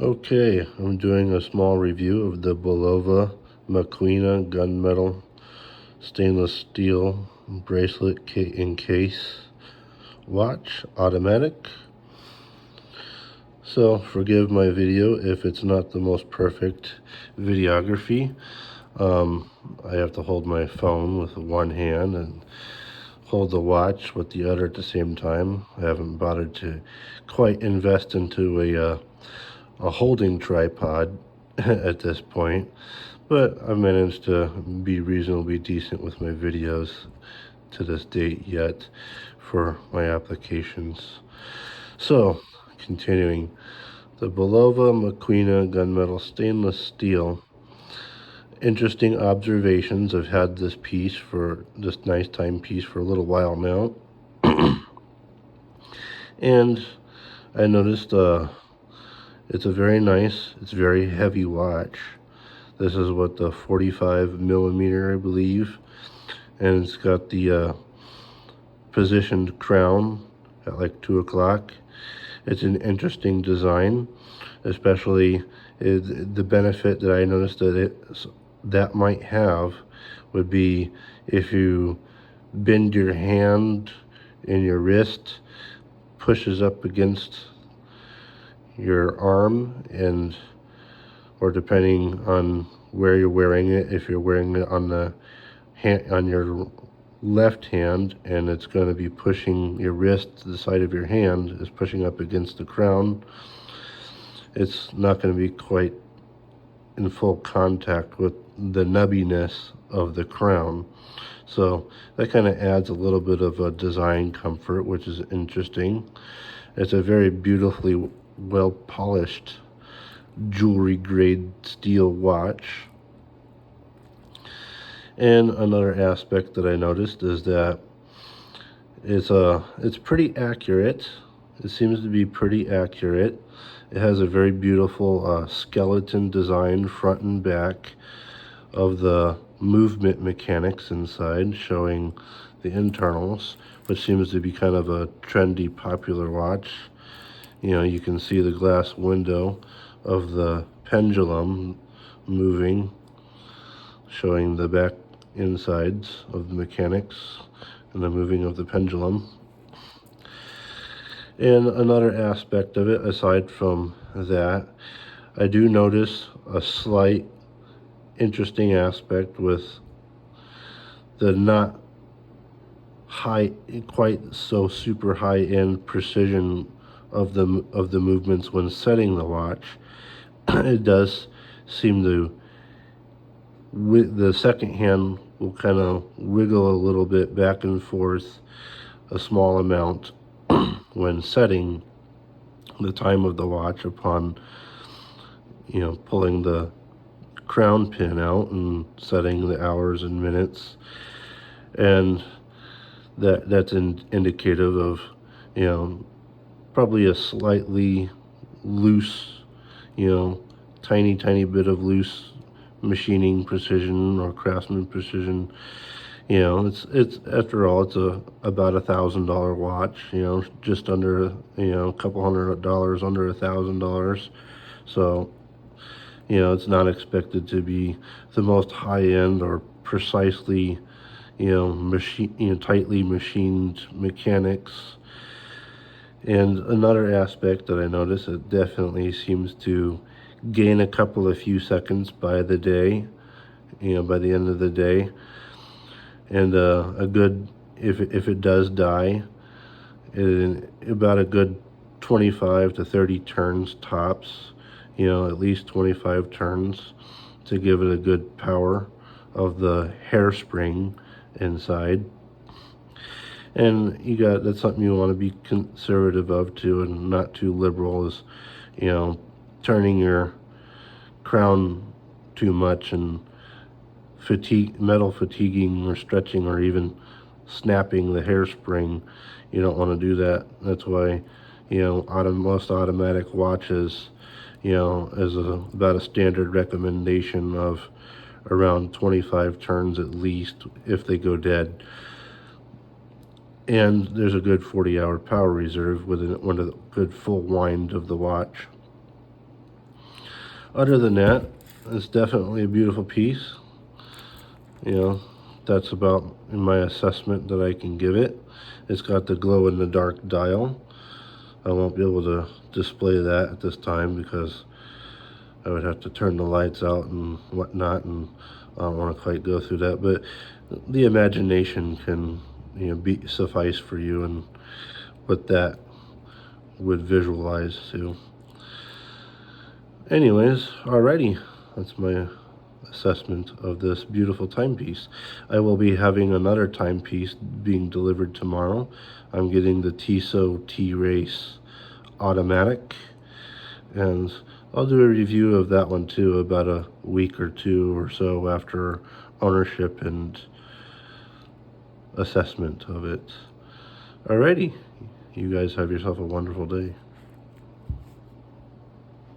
Okay, I'm doing a small review of the Bulova Maquina gunmetal stainless steel bracelet and case watch, automatic. So forgive my video if it's not the most perfect videography. I have to hold my phone with one hand and hold the watch with the other at the same time. I haven't bothered to quite invest into a holding tripod at this point, but I managed to be reasonably decent with my videos to this date yet for my applications. So, continuing, the Bulova Maquina gunmetal stainless steel. Interesting observations. I've had this nice timepiece for a little while now, and I noticed it's it's very heavy watch. This is what the 45 millimeter, I believe, and it's got the positioned crown at like 2 o'clock. It's an interesting design, especially the benefit that I noticed that might have would be if you bend your hand and your wrist pushes up against your arm, and or depending on where you're wearing it, if you're wearing it on the hand on your left hand, and it's going to be pushing your wrist to the side of your hand is pushing up against the crown, it's not going to be quite in full contact with the nubbiness of the crown. So that kind of adds a little bit of a design comfort, which is interesting. It's a very beautifully well polished jewelry grade steel watch. And another aspect that I noticed is that it's pretty accurate. It seems to be pretty accurate. It has a very beautiful skeleton design front and back of the movement mechanics inside, showing the internals, which seems to be kind of a trendy, popular watch. You know, you can see the glass window of the pendulum moving, showing the back insides of the mechanics and the moving of the pendulum. And another aspect of it, aside from that, I do notice a slight interesting aspect with the not quite so super high end precision of the movements when setting the watch. It does seem to, with the second hand, will kind of wiggle a little bit back and forth a small amount when setting the time of the watch upon, you know, pulling the crown pin out and setting the hours and minutes. And that's indicative of, you know, probably a slightly loose, you know, tiny bit of loose machining precision or craftsman precision. You know, it's after all, it's about $1,000 watch. You know, just under, you know, a couple $100 under $1,000. So, you know, it's not expected to be the most high end or precisely, tightly machined mechanics. And another aspect that I notice, it definitely seems to gain a couple of few seconds by the day, by the end of the day. And a good, if it does die, about a good 25 to 30 turns tops, at least 25 turns to give it a good power of the hairspring inside. And that's something you want to be conservative of too, and not too liberal, is turning your crown too much and metal fatiguing or stretching or even snapping the hairspring. You don't want to do that. That's why most automatic watches is about a standard recommendation of around 25 turns at least if they go dead. And there's a good 40-hour power reserve with a good full wind of the watch. Other than that, it's definitely a beautiful piece. You know, that's about in my assessment that I can give it. It's got the glow in the dark dial. I won't be able to display that at this time because I would have to turn the lights out and whatnot, and I don't want to quite go through that. But the imagination can, be suffice for you and what that would visualize to. Anyways, alrighty, that's my assessment of this beautiful timepiece. I will be having another timepiece being delivered tomorrow. I'm getting the Tissot T-Race automatic, and I'll do a review of that one too about a week or two or so after ownership and assessment of it. Alrighty, you guys have yourself a wonderful day.